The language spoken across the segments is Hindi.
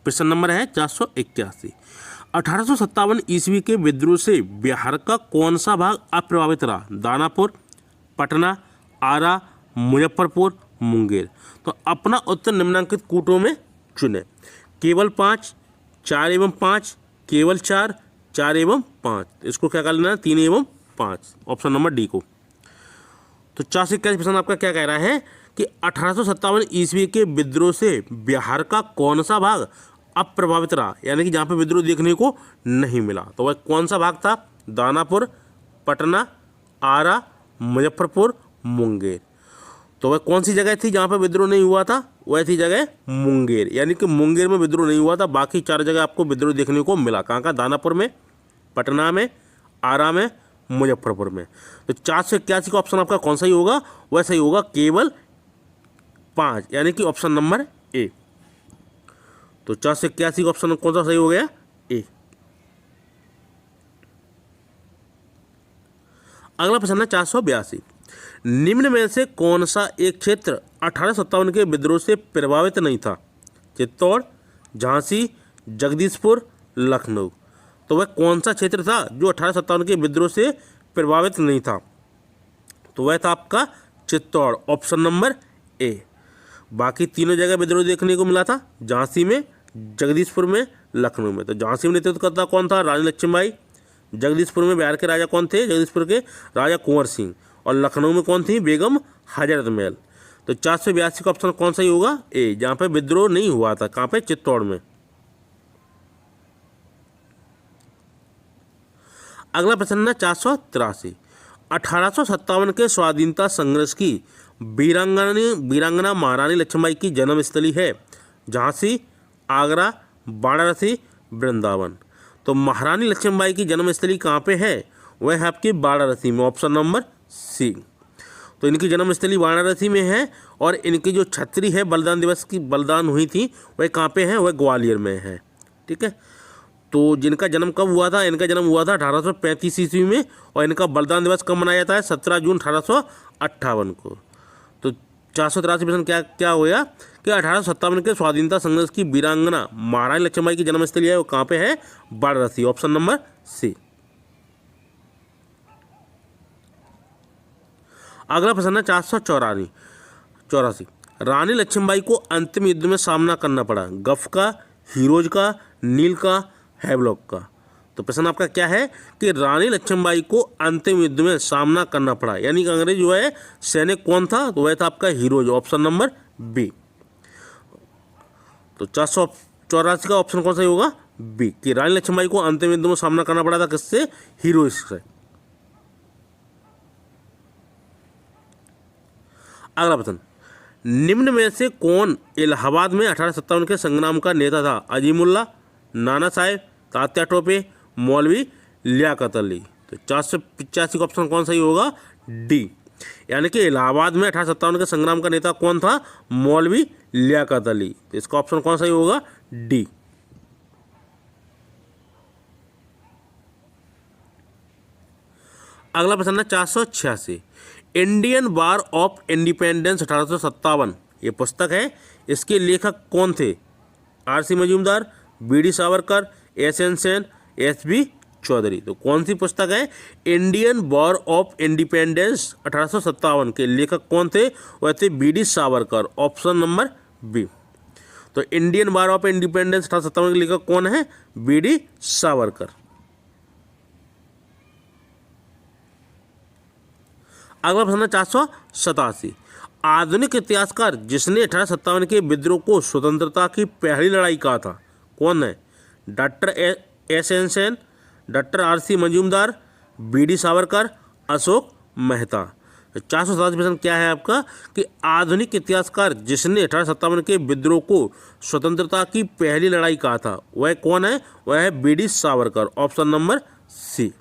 प्रश्न नंबर है 481। 1857 ईस्वी के विद्रोह से बिहार का कौन सा भाग अप्रभावित रहा? दानापुर, पटना, आरा, मुजफ्फरपुर, मुंगेर। तो अपना उत्तर निम्नलिखित कूटों में चुने। केवल 5, 4 एवं 5, केवल 4, 4 एवं 5। इसको क्या कर लेना है? 3 एवं 5, ऑप्शन नंबर डी को। तो 481 प्रश्न आपका क्या कह रहा है कि 1857 ईस्वी के विद्रोह से बिहार का कौन सा भाग अप्रभावित रहा, यानी कि जहाँ पे विद्रोह देखने को नहीं मिला। तो वह कौन सा भाग था? दानापुर, पटना, आरा, मुजफ्फरपुर, मुंगेर। तो वह कौन सी जगह थी जहाँ पर विद्रोह नहीं हुआ था? वह थी जगह मुंगेर, यानी कि मुंगेर में विद्रोह नहीं हुआ था। बाकी 4 जगह आपको विद्रोह देखने को मिला। कहाँ का? दानापुर में, पटना में, आरा में, मुजफ्फरपुर में। तो 481 का ऑप्शन आपका कौन सा ही होगा? वह सही होगा केवल 5, यानी कि ऑप्शन नंबर ए। तो 481 का ऑप्शन कौन सा सही हो गया? ए। अगला प्रश्न है 482। निम्न में से कौन सा एक क्षेत्र 1857 के विद्रोह से प्रभावित नहीं था? चित्तौड़, झांसी, जगदीशपुर, लखनऊ। तो वह कौन सा क्षेत्र था जो 1857 के विद्रोह से प्रभावित नहीं था? तो वह था आपका चित्तौड़, ऑप्शन नंबर ए। बाकी तीनों जगह विद्रोह देखने को मिला था, झांसी में, जगदीशपुर में, लखनऊ में। तो झांसी में नेतृत्व करता कौन था? रानी लक्ष्मीबाई। जगदीशपुर में बिहार के राजा कौन थे? जगदीशपुर के राजा कुंवर सिंह। और लखनऊ में कौन थी? बेगम हजरत महल। तो 482 का ऑप्शन कौन सा ही होगा? ए, जहाँ पे विद्रोह नहीं हुआ था। कहाँ पे? चित्तौड़ में। अगला प्रश्न है 483। 1857 के स्वाधीनता संघर्ष की वीरांगना महारानी लक्ष्मीबाई की जन्मस्थली है झांसी, आगरा, वाराणसी, वृंदावन। तो महारानी लक्ष्मीबाई की जन्मस्थली कहाँ पे है? वह है आपकी वाराणसी में, ऑप्शन नंबर सी। तो इनकी जन्मस्थली वाराणसी में है और इनकी जो छतरी है बलिदान दिवस की बलिदान हुई थी वह कहाँ पे है? वह ग्वालियर में है। ठीक है। तो जिनका जन्म कब हुआ था? इनका जन्म हुआ था 1835 ईस्वी में और इनका बलिदान दिवस कब मनाया जाता है? 17 जून 1858 को। तो 483 प्रश्न क्या होगा कि 1857 के स्वाधीनता संघर्ष की वीरांगना महारानी लक्ष्मीबाई की जन्मस्थली है वो कहाँ पे है? Varanasi, option number C. अगला प्रश्न है 484। रानी लक्ष्मीबाई को अंतिम युद्ध में सामना करना पड़ा गफ का, हीरोज का, नील का, हैवलॉक का। तो प्रश्न आपका क्या है कि रानी लक्ष्मीबाई को अंतिम युद्ध में सामना करना पड़ा, यानी कि अंग्रेज जो है सैनिक कौन था? तो वह था आपका हीरोज, ऑप्शन नंबर बी। तो 484 का ऑप्शन कौन सा होगा? बी, कि रानी लक्ष्मीबाई को अंतिम युद्ध में सामना करना पड़ा था किससे? हीरोज से। अगला प्रश्न, निम्न में से कौन इलाहाबाद में 1857 के संग्राम का नेता था? अजीमुल्ला, नाना साहेब, तात्या टोपे, मौलवी लियाकत अली। तो 485 का ऑप्शन कौन सा ही होगा? डी, यानी कि इलाहाबाद में 1857 के संग्राम का नेता कौन था? मौलवी लियाकत अली। तो इसका ऑप्शन कौन सा ही होगा? डी। अगला प्रश्न है 486। इंडियन वार ऑफ इंडिपेंडेंस 1857 ये पुस्तक है, इसके लेखक कौन थे? R C. Majumdar, B D. Savarkar, S N. Sen, S B. Chaudhary. तो कौन सी पुस्तक है? इंडियन वॉर ऑफ इंडिपेंडेंस 1857 के लेखक कौन थे? वह थे B D. Savarkar, option number B. तो इंडियन वॉर ऑफ इंडिपेंडेंस 1857 के लेखक कौन है? बी.डी. सावरकर। अगला प्रश्न 487। आधुनिक इतिहासकार जिसने 1857 के विद्रोह को स्वतंत्रता की पहली लड़ाई कहा था कौन है? Doctor SN. Sen, doctor RC. Majumdar, B D. Savarkar, Ashok Mehta. 487 प्रश्न क्या है आपका कि आधुनिक इतिहासकार जिसने 1857 के विद्रोह को स्वतंत्रता की पहली लड़ाई कहा था वह कौन है? वह है B D. Savarkar, option number C.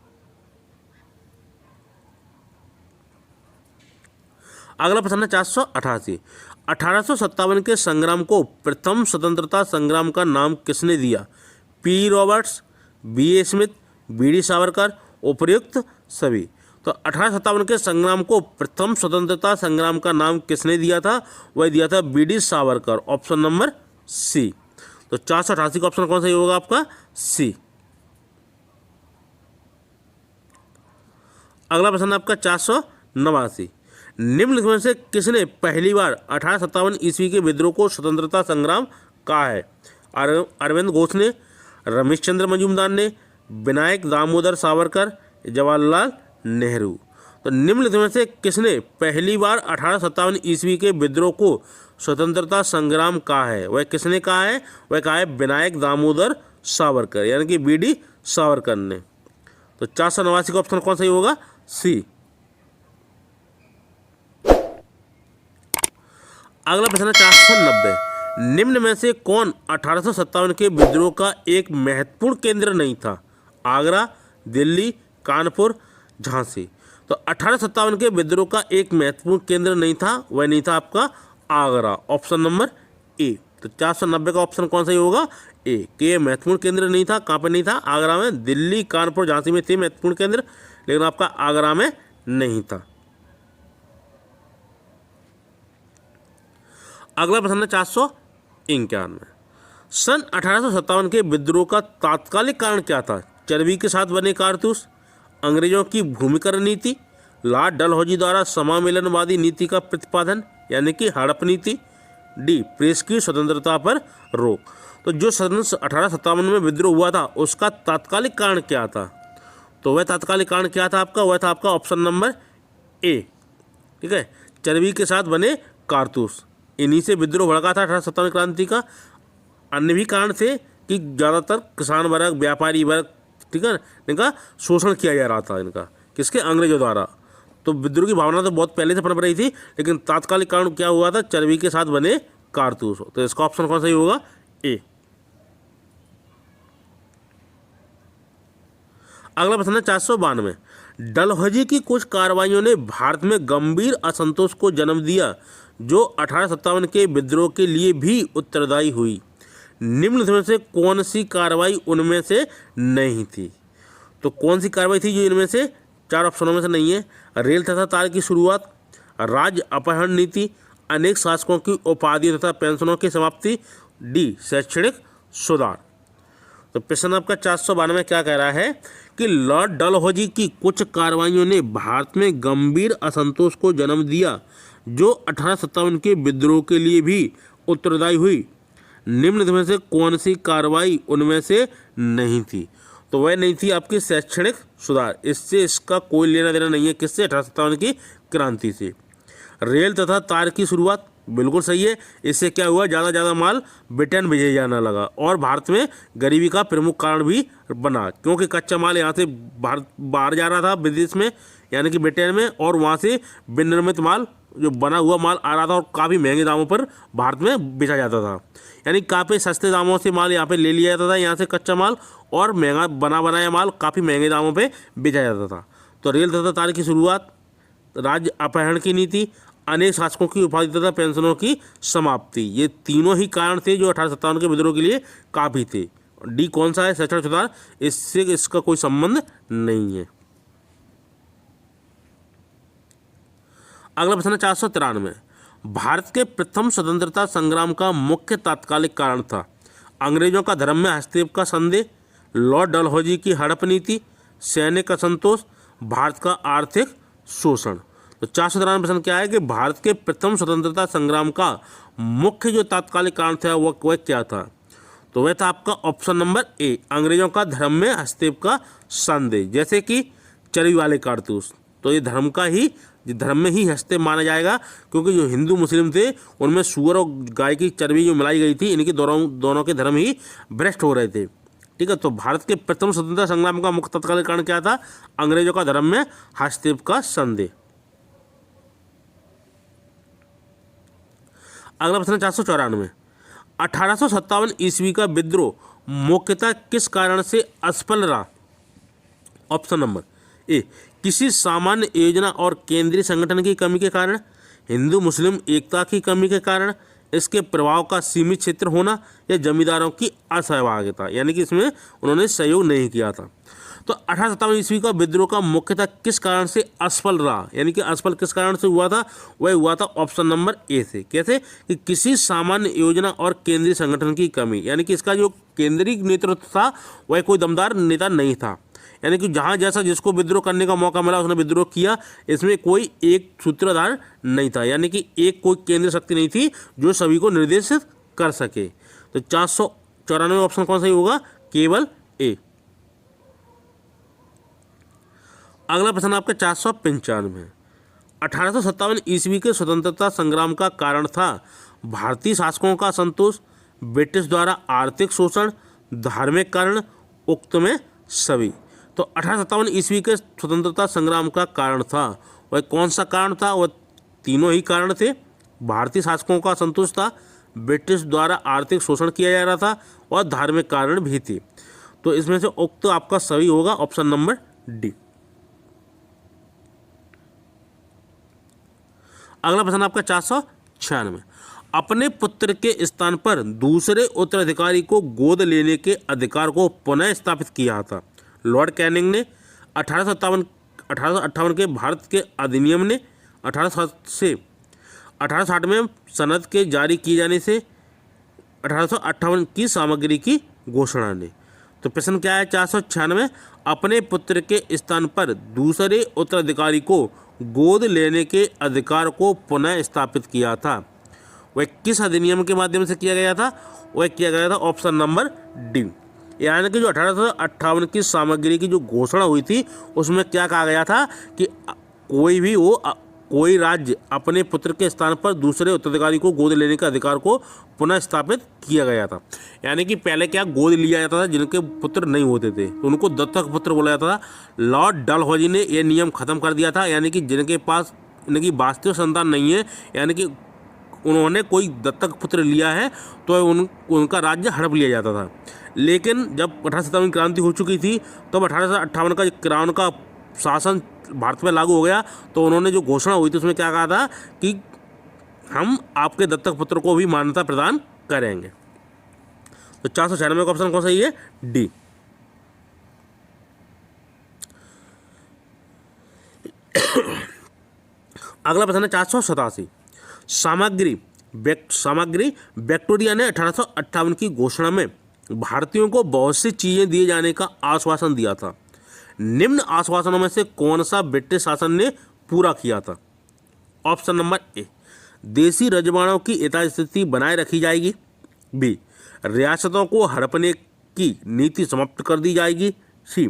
अगला प्रश्न है 488। 1857 के संग्राम को प्रथम स्वतंत्रता संग्राम का नाम किसने दिया? P. Roberts, B A. Smith, B D. Savarkar, उपर्युक्त सभी। तो 1857 के संग्राम को प्रथम स्वतंत्रता संग्राम का नाम किसने दिया था? वह दिया था B D. Savarkar, option number C. तो 488 का ऑप्शन कौन सा होगा आपका? सी। अगला प्रश्न आपका 489, निम्नलिखित में से किसने पहली बार 1857 ईस्वी के विद्रोह को स्वतंत्रता संग्राम कहा है? अरविंद घोष ने, रमेश चंद्र मजूमदार ने, विनायक दामोदर सावरकर, जवाहरलाल नेहरू। तो निम्नलिखित में से किसने पहली बार 1857 ईस्वी के विद्रोह को स्वतंत्रता संग्राम कहा है? वह किसने कहा है? वह कहा है विनायक दामोदर सावरकर, यानी कि बीडी सावरकर ने। तो 489 का ऑप्शन कौन सा होगा? सी। अगला प्रश्न है 490, निम्न में से कौन 1857 के विद्रोह का एक महत्वपूर्ण केंद्र नहीं था? आगरा, दिल्ली, कानपुर, झांसी। तो 1857 के विद्रोह का एक महत्वपूर्ण केंद्र नहीं था, वह नहीं था आपका आगरा, ऑप्शन नंबर ए। तो 490 का ऑप्शन कौन सा होगा? ए, कि ये महत्वपूर्ण केंद्र नहीं था। कहाँ पर नहीं था? आगरा में। दिल्ली, कानपुर, झांसी में थे महत्वपूर्ण केंद्र, लेकिन आपका आगरा में नहीं था। अगला प्रश्न है 491, सन 1857 के विद्रोह का तात्कालिक कारण क्या था? चर्बी के साथ बने कारतूस, अंग्रेजों की भूमिकर नीति, लॉर्ड डलहौजी द्वारा समामेलनवादी नीति का प्रतिपादन यानी कि हड़प नीति, डी प्रेस की स्वतंत्रता पर रोक। तो जो सन 1857 में विद्रोह हुआ था उसका तात्कालिक कारण क्या था? तो वह तात्कालिक कारण क्या था आपका? वह था आपका ऑप्शन नंबर ए। ठीक है, चर्बी के साथ बने कारतूस, इन्हीं से विद्रोह भड़का था 1857 क्रांति का। अन्य भी कारण थे कि ज़्यादातर किसान वर्ग, व्यापारी वर्ग, ठीक है, इनका शोषण किया जा रहा था, इनका किसके? अंग्रेजों द्वारा। तो विद्रोह की भावना तो बहुत पहले से पनप रही थी, लेकिन तात्कालिक कारण क्या हुआ था? चर्बी के साथ बने कारतूस। तो इसका ऑप्शन कौन सा ही होगा? ए। अगला प्रश्न है 492, डलहौजी की कुछ कार्रवाइयों ने भारत में गंभीर असंतोष को जन्म दिया जो 1857 के विद्रोह के लिए भी उत्तरदायी हुई। निम्न में से कौन सी कार्रवाई उनमें से नहीं थी? तो कौन सी कार्रवाई थी जो इनमें से चार ऑप्शनों में से नहीं है? रेल तथा तार की शुरुआत, राज्य अपहरण नीति, अनेक शासकों की उपाधियों तथा पेंशनों की समाप्ति, डी शैक्षणिक सुधार। तो प्रश्न आपका 492 क्या कह रहा है कि लॉर्ड डलहौजी की कुछ कार्रवाइयों ने भारत में गंभीर असंतोष को जन्म दिया जो 1857 के विद्रोह के लिए भी उत्तरदायी हुई। निम्न में से कौन सी कार्रवाई उनमें से नहीं थी? तो वह नहीं थी आपकी शैक्षणिक सुधार। इससे इसका कोई लेना देना नहीं है किससे? 1857 की क्रांति से। रेल तथा तार की शुरुआत बिल्कुल सही है। इससे क्या हुआ? ज़्यादा माल ब्रिटेन भेजा जाने लगा और भारत में गरीबी का प्रमुख कारण भी बना, क्योंकि कच्चा माल यहाँ से बाहर जा रहा था विदेश में, यानी कि ब्रिटेन में, और वहाँ से विनिर्मित माल जो बना हुआ माल आ रहा था और काफ़ी महंगे दामों पर भारत में बेचा जाता था। यानी काफ़ी सस्ते दामों से माल यहाँ पे ले लिया जाता था, यहाँ से कच्चा माल, और महंगा बनाया माल काफ़ी महंगे दामों पे बेचा जाता था। तो रेल तथा तार की शुरुआत, राज्य अपहरण की नीति, अनेक शासकों की उपाधि तथा पेंशनों की समाप्ति, ये तीनों ही कारण थे जो 1857 के विद्रोह के लिए काफ़ी थे। डी कौन सा है? शैक्षणिक सुधार। इससे इसका कोई संबंध नहीं है। अगला प्रश्न है 493, भारत के प्रथम स्वतंत्रता संग्राम का मुख्य तात्कालिक कारण था अंग्रेजों का धर्म में हस्तक्षेप का संदेह, लॉर्ड डलहौजी की हड़प नीति, सैनिक असंतोष, भारत का आर्थिक शोषण। तो 493 प्रश्न क्या है कि भारत के प्रथम स्वतंत्रता संग्राम का मुख्य जो तात्कालिक कारण था वह क्या था? तो वह था आपका ऑप्शन नंबर ए, अंग्रेजों का धर्म में हस्तक्षेप का संदेह, जैसे कि चर्बी वाले कारतूस। तो ये धर्म में ही हस्तक्षेप माना जाएगा, क्योंकि जो हिंदू मुस्लिम थे उनमें सूअर और गाय की चर्बी जो मिलाई गई थी, इनके दोनों के धर्म ही भ्रष्ट हो रहे थे। ठीक है, तो भारत के प्रथम स्वतंत्रता संग्राम का मुख्य तात्कालिक कारण क्या था? अंग्रेजों का धर्म में हस्तक्षेप का संदेह। अगला प्रश्न 494, 1857 ईस्वी का विद्रोह मुख्यतः किस कारण से असफल रहा? ऑप्शन नंबर ए, किसी सामान्य योजना और केंद्रीय संगठन की कमी के कारण, हिंदू मुस्लिम एकता की कमी के कारण, इसके प्रभाव का सीमित क्षेत्र होना या जमींदारों की असहभागिता, यानी कि इसमें उन्होंने सहयोग नहीं किया था। तो 1857 ईस्वी का विद्रोह का मुख्यतः किस कारण से असफल रहा, यानी कि असफल किस कारण से हुआ था, वह हुआ था ऑप्शन नंबर ए से। कैसे कि किसी सामान्य योजना और केंद्रीय संगठन की कमी, यानी कि इसका जो केंद्रीय नेतृत्व था वह कोई दमदार नेता नहीं था, यानी कि जहाँ जैसा जिसको विद्रोह करने का मौका मिला उसने विद्रोह किया, इसमें कोई एक सूत्रधार नहीं था, यानी कि एक कोई केंद्रीय शक्ति नहीं थी जो सभी को निर्देशित कर सके। तो 494 ऑप्शन कौन सा ही होगा, केवल ए। अगला प्रश्न आपका 495 1857 ईस्वी के स्वतंत्रता संग्राम का कारण था भारतीय शासकों का असंतोष, ब्रिटिश द्वारा आर्थिक शोषण, धार्मिक कारण, उक्त में सभी। तो 1857 ईस्वी के स्वतंत्रता संग्राम का कारण था, वह कौन सा कारण था, वह तीनों ही कारण थे। भारतीय शासकों का असंतोष था, ब्रिटिश द्वारा आर्थिक शोषण किया जा रहा था और धार्मिक कारण भी थे। तो इसमें से उक्त आपका सही होगा ऑप्शन नंबर डी। अगला प्रश्न आपका 496 अपने पुत्र के स्थान पर दूसरे उत्तराधिकारी को गोद लेने के अधिकार को पुनः स्थापित किया था। लॉर्ड कैनिंग ने 1858 के भारत के अधिनियम ने 1860 में सनद के जारी किए जाने से 1858 की सामग्री की घोषणा ने। तो प्रश्न क्या है 496 अपने पुत्र के स्थान पर दूसरे उत्तराधिकारी को गोद लेने के अधिकार को पुनः स्थापित किया था, वह किस अधिनियम के माध्यम से किया गया था, वह किया गया था ऑप्शन नंबर डी। यानी कि जो 1858 की सामग्री की जो घोषणा हुई थी उसमें क्या कहा गया था कि कोई राज्य अपने पुत्र के स्थान पर दूसरे उत्तराधिकारी को गोद लेने के अधिकार को पुनः स्थापित किया गया था। यानी कि पहले क्या गोद लिया जाता था, जिनके पुत्र नहीं होते थे तो उनको दत्तक पुत्र बोला जाता था। लॉर्ड डलहौजी ने यह नियम खत्म कर दिया था, यानी कि जिनके पास इनकी वास्तविक संतान नहीं है, यानी कि उन्होंने कोई दत्तक पुत्र लिया है तो उनका राज्य हड़प लिया जाता था। लेकिन जब 1857 क्रांति हो चुकी थी तब 1858 का क्राउन का शासन भारत में लागू हो गया, तो उन्होंने जो घोषणा हुई थी उसमें क्या कहा था कि हम आपके दत्तक पुत्र को भी मान्यता प्रदान करेंगे। तो 496 का ऑप्शन कौन सा है, डी। अगला प्रश्न है 487 सामग्री विक्टोरिया ने 1858 की घोषणा में भारतीयों को बहुत सी चीजें दिए जाने का आश्वासन दिया था। निम्न आश्वासनों में से कौन सा ब्रिटिश शासन ने पूरा किया था? ऑप्शन नंबर ए देसी रजवाड़ों की यथास्थिति बनाए रखी जाएगी, बी रियासतों को हड़पने की नीति समाप्त कर दी जाएगी, सी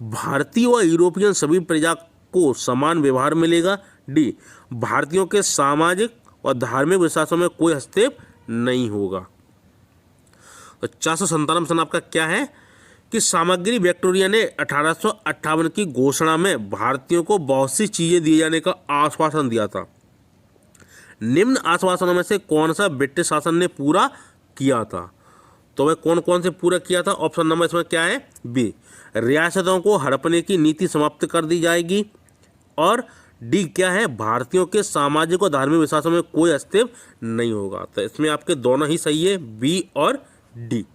भारतीय व यूरोपियन सभी प्रजा को समान व्यवहार मिलेगा, डी भारतीयों के सामाजिक और धार्मिक विश्वासों में कोई हस्तक्षेप नहीं होगा। तो 497 प्रश्न आपका क्या है कि सामग्री विक्टोरिया ने 1858 की घोषणा में भारतीयों को बहुत सी चीजें दिए जाने का आश्वासन दिया था। निम्न आश्वासनों में से कौन सा ब्रिटिश शासन ने पूरा किया था? तो वह कौन कौन से पूरा किया था? ऑप्शन नंबर इसमें क्या है, बी रियासतों को हड़पने की नीति समाप्त कर दी जाएगी, और डी क्या है भारतीयों के सामाजिक और धार्मिक विश्वासों में कोई हस्तक्षेप नहीं होगा। तो इसमें आपके दोनों ही सही है, बी और डी।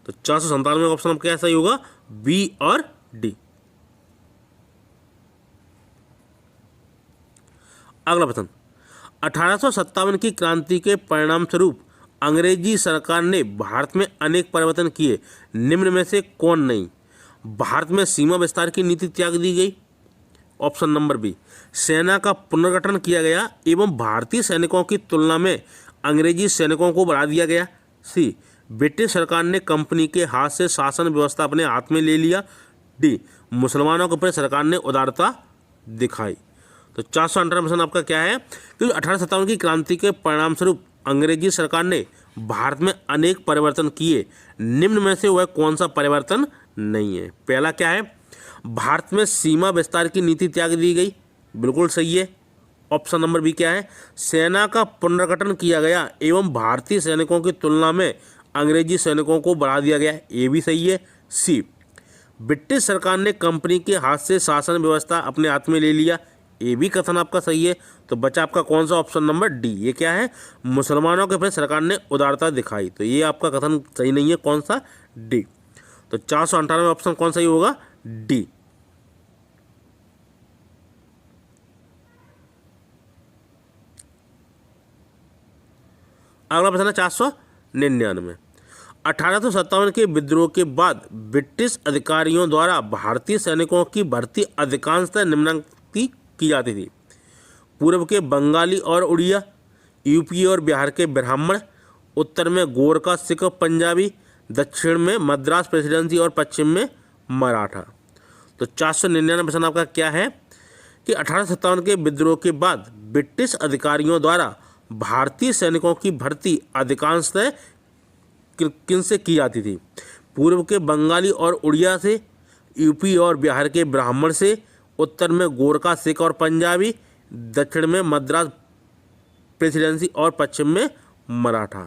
तो 497 ऑप्शन क्या सही होगा, बी और डी। अगला प्रश्न 1857 की क्रांति के परिणाम स्वरूप अंग्रेजी सरकार ने भारत में अनेक परिवर्तन किए, निम्न में से कौन नहीं? भारत में सीमा विस्तार की नीति त्याग दी गई, ऑप्शन नंबर बी सेना का पुनर्गठन किया गया एवं भारतीय सैनिकों की तुलना में अंग्रेजी सैनिकों को बढ़ा दिया गया, सी ब्रिटिश सरकार ने कंपनी के हाथ से शासन व्यवस्था अपने हाथ में ले लिया, डी मुसलमानों के प्रति सरकार ने उदारता दिखाई। तो 498 आपका क्या है कि 1857 की क्रांति के परिणाम स्वरूप अंग्रेजी सरकार ने भारत में अनेक परिवर्तन किए, निम्न में से वह कौन सा परिवर्तन नहीं है? पहला क्या है भारत में सीमा विस्तार की नीति त्याग दी गई, बिल्कुल सही है। ऑप्शन नंबर बी क्या है सेना का पुनर्गठन किया गया एवं भारतीय सैनिकों की तुलना में अंग्रेजी सैनिकों को बढ़ा दिया गया, ये भी सही है। सी ब्रिटिश सरकार ने कंपनी के हाथ से शासन व्यवस्था अपने हाथ में ले लिया, ए भी कथन आपका सही है। तो बचा आपका कौन सा ऑप्शन नंबर डी, ये क्या है, मुसलमानों के प्रति सरकार ने उदारता दिखाई। तो ये आपका कथन सही नहीं है, कौन सा, डी। तो 498 ऑप्शन कौन सही होगा, डी। अगला प्रश्न है 499। 1857 के विद्रोह के बाद ब्रिटिश अधिकारियों द्वारा भारतीय सैनिकों की भर्ती अधिकांशतः निम्नलिखित की जाती थी। पूर्व के बंगाली और उड़िया, यूपी और बिहार के ब्राह्मण, उत्तर में गोरखा, सिख, पंजाबी, दक्षिण में मद्रास प्रेसिडेंसी और पश्चिम में मराठा। तो 499 प्रश्न आपका क्या है कि 1857 के विद्रोह के बाद ब्रिटिश अधिकारियों द्वारा भारतीय सैनिकों की भर्ती अधिकांशतः किनसे की जाती थी। पूर्व के बंगाली और उड़िया से, यूपी और बिहार के ब्राह्मण से, उत्तर में गोरखा, सिख और पंजाबी, दक्षिण में मद्रास प्रेसिडेंसी और पश्चिम में मराठा।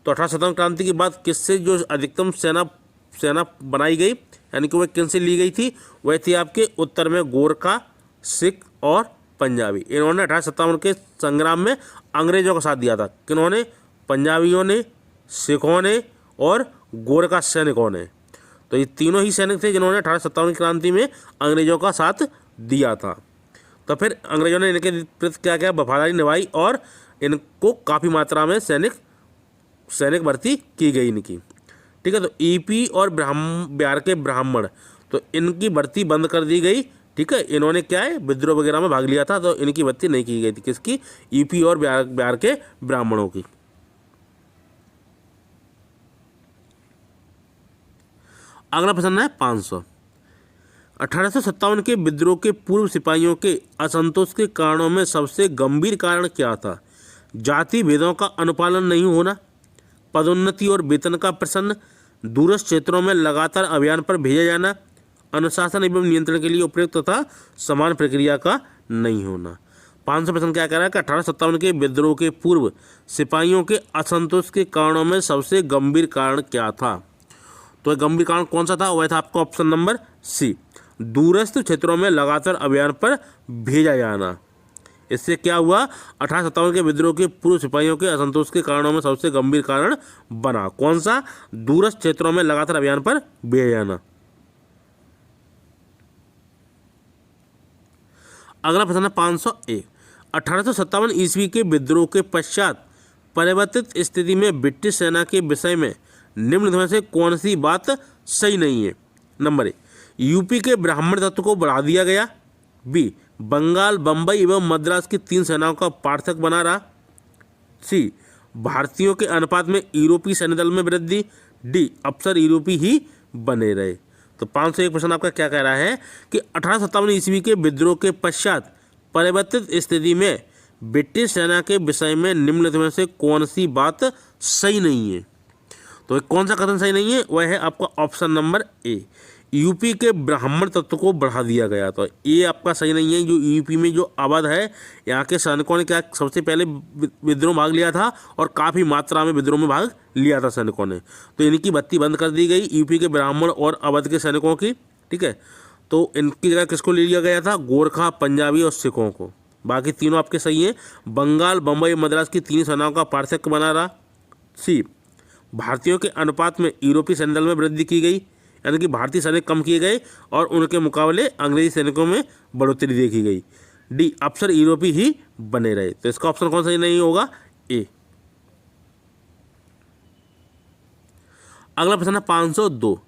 तो 1857 क्रांति के बाद किससे जो अधिकतम सेना बनाई गई, यानी कि वह किनसे ली गई थी, वह थी आपके उत्तर में गोरखा, सिख और पंजाबी। इन्होंने 1857 के संग्राम में अंग्रेजों का साथ दिया था। किन्होंने, पंजाबियों ने, सिखों ने और गोरखा सैनिकों ने। तो ये तीनों ही सैनिक थे जिन्होंने 1857 की क्रांति में अंग्रेजों का साथ दिया था। तो फिर अंग्रेजों ने इनके प्रति क्या क्या वफादारी निभाई और इनको काफ़ी मात्रा में सैनिक भर्ती की गई इनकी। ठीक है, तो ईपी और बिहार के ब्राह्मण, तो इनकी भर्ती बंद कर दी गई। ठीक है, इन्होंने क्या है, विद्रोह वगैरह में भाग लिया था, तो इनकी भर्ती नहीं की गई थी। किसकी, ईपी और बिहार के ब्राह्मणों की। अगला प्रश्न है 500। 1857 के विद्रोह के पूर्व सिपाहियों के असंतोष के कारणों में सबसे गंभीर कारण क्या था। जाति भेदों का अनुपालन नहीं होना, पदोन्नति और वेतन का प्रश्न, दूरस्थ क्षेत्रों में लगातार अभियान पर भेजा जाना, अनुशासन एवं नियंत्रण के लिए उपयुक्त तथा समान प्रक्रिया का नहीं होना। 500 प्रश्न क्या कह रहा है कि 1857 के विद्रोह के पूर्व सिपाहियों के असंतोष के कारणों में सबसे गंभीर कारण क्या था। तो गंभीर कारण कौन सा था, वह था आपका ऑप्शन नंबर सी, दूरस्थ क्षेत्रों में लगातार अभियान पर भेजा जाना। इससे क्या हुआ, 1857 के विद्रोह के पूर्व सिपाहियों के असंतोष के कारणों में सबसे गंभीर कारण बना। कौन सा, दूरस्थ क्षेत्रों में लगातार अभियान पर भेजा जाना। अगला प्रश्न है 501। 1857 ईस्वी के विद्रोह के पश्चात परिवर्तित स्थिति में ब्रिटिश सेना के विषय में निम्न में से कौन सी बात सही नहीं है। नंबर ए, यूपी के ब्राह्मण तत्व को बढ़ा दिया गया। बी, बंगाल, बम्बई एवं मद्रास की 3 सेनाओं का पार्थक बना रहा। सी, भारतीयों के अनुपात में यूरोपीय सैन्य दल में वृद्धि। डी, अफसर यूरोपी ही बने रहे। तो 501 प्रश्न आपका क्या कह रहा है कि 1857 ईस्वी के विद्रोह के पश्चात परिवर्तित स्थिति में ब्रिटिश सेना के विषय में निम्नलिखित में से कौन सी बात सही नहीं है। तो कौन सा कथन सही नहीं है, वह है आपका ऑप्शन नंबर ए, यूपी के ब्राह्मण तत्व को बढ़ा दिया गया। तो ये आपका सही नहीं है। जो यूपी में जो आबाद है, यहाँ के सैनिकों ने क्या सबसे पहले विद्रोह भाग लिया था और काफ़ी मात्रा में विद्रोह में भाग लिया था सैनिकों ने। तो इनकी भर्ती बंद कर दी गई, यूपी के ब्राह्मण और अवध के सैनिकों की। ठीक है, तो इनकी जगह किसको ले लिया गया था, गोरखा, पंजाबी और सिखों को। बाकी तीनों आपके सही हैं। बंगाल, बम्बई, मद्रास की 3 सेनाओं का पार्थक्य बना रहा। सी, भारतीयों के अनुपात में यूरोपीय सैन्य दल में वृद्धि की गई, यानी कि भारतीय सैनिक कम किए गए और उनके मुकाबले अंग्रेजी सैनिकों में बढ़ोतरी देखी गई। डी, अफसर यूरोपी ही बने रहे। तो इसका ऑप्शन कौन सा नहीं होगा, ए। अगला प्रश्न है 502।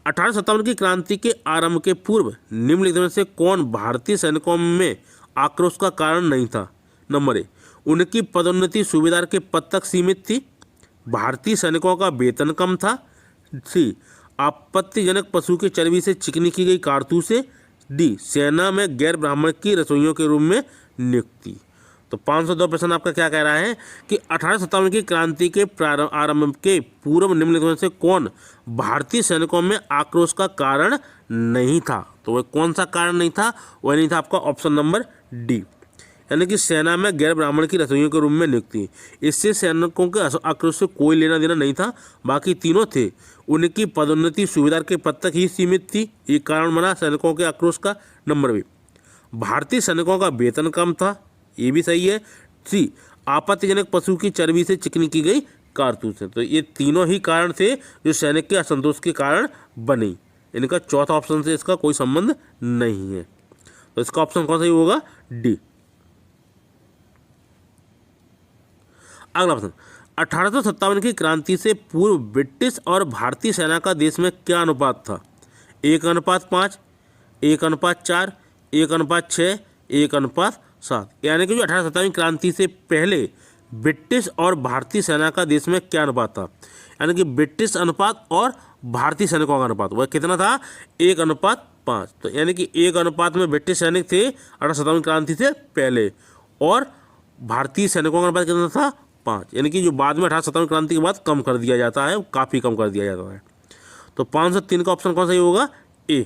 1857 की क्रांति के आरंभ के पूर्व निम्नलिखित में से कौन भारतीय सैनिकों में आक्रोश का कारण नहीं था। नंबर ए, उनकी पदोन्नति सूबेदार के पद तक सीमित थी। भारतीय सैनिकों का वेतन कम था। सी, आपत्तिजनक पशु के चर्बी से चिकनी की गई कारतूसें। डी, सेना में गैर ब्राह्मण की रसोइयों के रूप में नियुक्ति। तो 502 प्रश्न आपका क्या कह रहा है कि 1857 की क्रांति के आरंभ के पूर्व निम्नलिखित में से कौन भारतीय सैनिकों में आक्रोश का कारण नहीं था। तो वह कौन सा कारण नहीं था, वह नहीं था आपका ऑप्शन नंबर डी, यानी कि सेना में गैर ब्राह्मण की रसोइयों के रूप में नियुक्ति। इससे सैनिकों के आक्रोश से कोई लेना देना नहीं था। बाकी तीनों थे, उनकी पदोन्नति सूबेदार के पद तक ही सीमित थी, ये कारण बना सैनिकों के आक्रोश का। नंबर बी, भारतीय सैनिकों का वेतन कम था, ये भी सही है। सी, आपत्तिजनक पशु की चर्बी से चिकनी की गई कारतूसें। तो ये तीनों ही कारण थे जो सैनिक के असंतोष के कारण बनी। इनका चौथा ऑप्शन से इसका कोई संबंध नहीं है। तो इसका ऑप्शन कौन सही होगा? डी। अगला प्रश्न, 1857 की क्रांति से पूर्व ब्रिटिश और भारतीय सेना का देश में क्या अनुपात था? 1:5, 1:4, 1:6, 1:7। यानी कि जो 1857 क्रांति से पहले ब्रिटिश और भारतीय सेना का देश में क्या अनुपात था? यानी कि ब्रिटिश अनुपात और भारतीय सैनिकों का अनुपात वह कितना था? 1:5। तो यानी कि 1 अनुपात में ब्रिटिश सैनिक थे 1857 क्रांति से पहले, और भारतीय सैनिकों का अनुपात कितना था? 5। यानी कि जो बाद में 1857 क्रांति के बाद कम कर दिया जाता है, काफ़ी कम कर दिया जाता है। तो 503 का ऑप्शन कौन सही होगा? ए।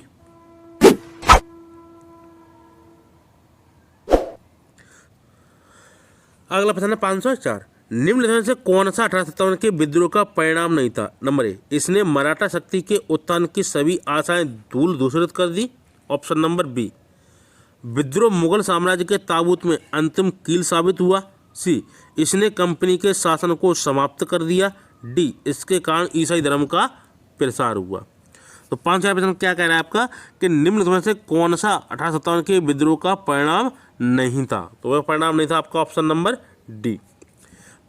अगला प्रश्न है 504, निम्नलिखित में से कौन सा 1857 के विद्रोह का परिणाम नहीं था? नंबर ए, इसने मराठा शक्ति के उत्थान की सभी आशाएं धूल धूसरित कर दी। ऑप्शन नंबर बी, विद्रोह मुगल साम्राज्य के ताबूत में अंतिम कील साबित हुआ। सी, इसने कंपनी के शासन को समाप्त कर दिया। डी, इसके कारण ईसाई धर्म का प्रसार हुआ। तो 5 प्रश्न क्या कह रहा है आपका कि निम्नलिखित में से कौन सा 1857 के विद्रोह का परिणाम नहीं था? तो वह परिणाम नहीं था आपका ऑप्शन नंबर डी।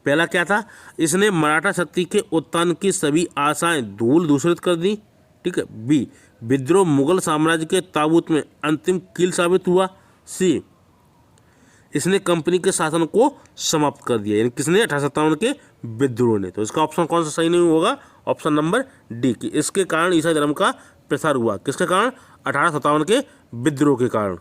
पहला क्या था? इसने मराठा शक्ति के उत्थान की सभी आशाएं धूल धूसरित कर दी। ठीक है। बी, विद्रोह मुगल साम्राज्य के ताबूत में अंतिम कील साबित हुआ। सी, इसने कंपनी के शासन को समाप्त कर दिया। यानी किसने? 1857 के विद्रोह ने। तो इसका ऑप्शन कौन सा सही नहीं होगा? ऑप्शन नंबर डी की, इसके कारण ईसाई धर्म का प्रसार हुआ। किसके कारण? 1857 के विद्रोह के कारण।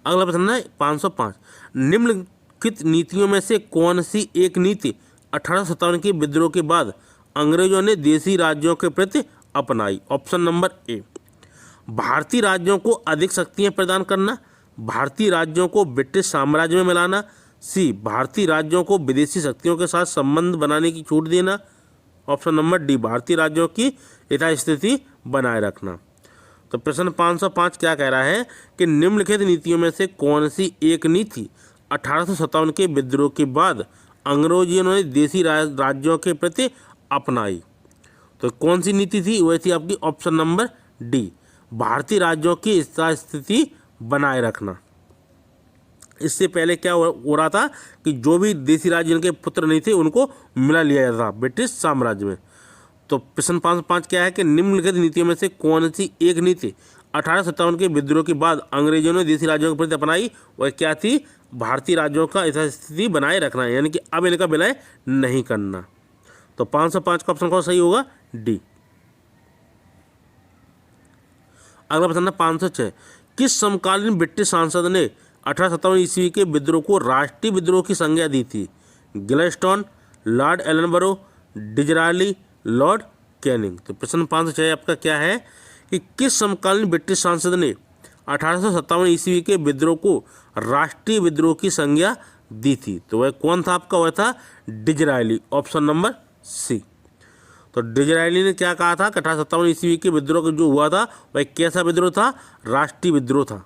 अगला प्रश्न है 505, निम्नलिखित नीतियों में से कौन सी एक नीति 1857 के विद्रोह के बाद अंग्रेजों ने देशी राज्यों के प्रति अपनाई? ऑप्शन नंबर ए, भारतीय राज्यों को अधिक शक्तियां प्रदान करना। भारतीय राज्यों को ब्रिटिश साम्राज्य में मिलाना। सी, भारतीय राज्यों को विदेशी शक्तियों के साथ संबंध बनाने की छूट देना। ऑप्शन नंबर डी, भारतीय राज्यों की यथास्थिति बनाए रखना। तो प्रश्न 505 क्या कह रहा है कि निम्नलिखित नीतियों में से कौन सी एक नीति 1857 के विद्रोह के बाद अंग्रेजों ने देशी राज्यों के प्रति अपनाई? तो कौन सी नीति थी? वह थी आपकी ऑप्शन नंबर डी, भारतीय राज्यों की स्थिति बनाए रखना। इससे पहले क्या हो रहा था कि जो भी देशी राज्य जिनके पुत्र नहीं थे उनको मिला लिया जाता था ब्रिटिश साम्राज्य में। तो प्रश्न 505 क्या है कि निम्नलिखित नीतियों में से कौन सी एक नीति 1857 के विद्रोह के बाद अंग्रेजों ने देशी राज्यों के प्रति अपनाई? वह क्या थी? भारतीय राज्यों का यथास्थिति बनाए रखना, यानी कि अब इनका विलय नहीं करना। तो 505 का ऑप्शन कौन सही होगा? डी। अगला प्रश्न है 506, किस समकालीन ब्रिटिश सांसद ने 1857 ईस्वी के विद्रोह को राष्ट्रीय विद्रोह की संज्ञा दी थी? गिलस्टोन, लॉर्ड एलनबरो, डिजराली, लॉर्ड कैनिंग। तो प्रश्न 506 आपका क्या है कि किस समकालीन ब्रिटिश सांसद ने 1857 ईस्वी के विद्रोह को राष्ट्रीय विद्रोह की संज्ञा दी थी? तो वह कौन था आपका? वह था डिजराली। Option number C. तो डिजराली ने क्या कहा था कि 1857 ईस्वी के विद्रोह जो हुआ था वह कैसा विद्रोह था? राष्ट्रीय विद्रोह था।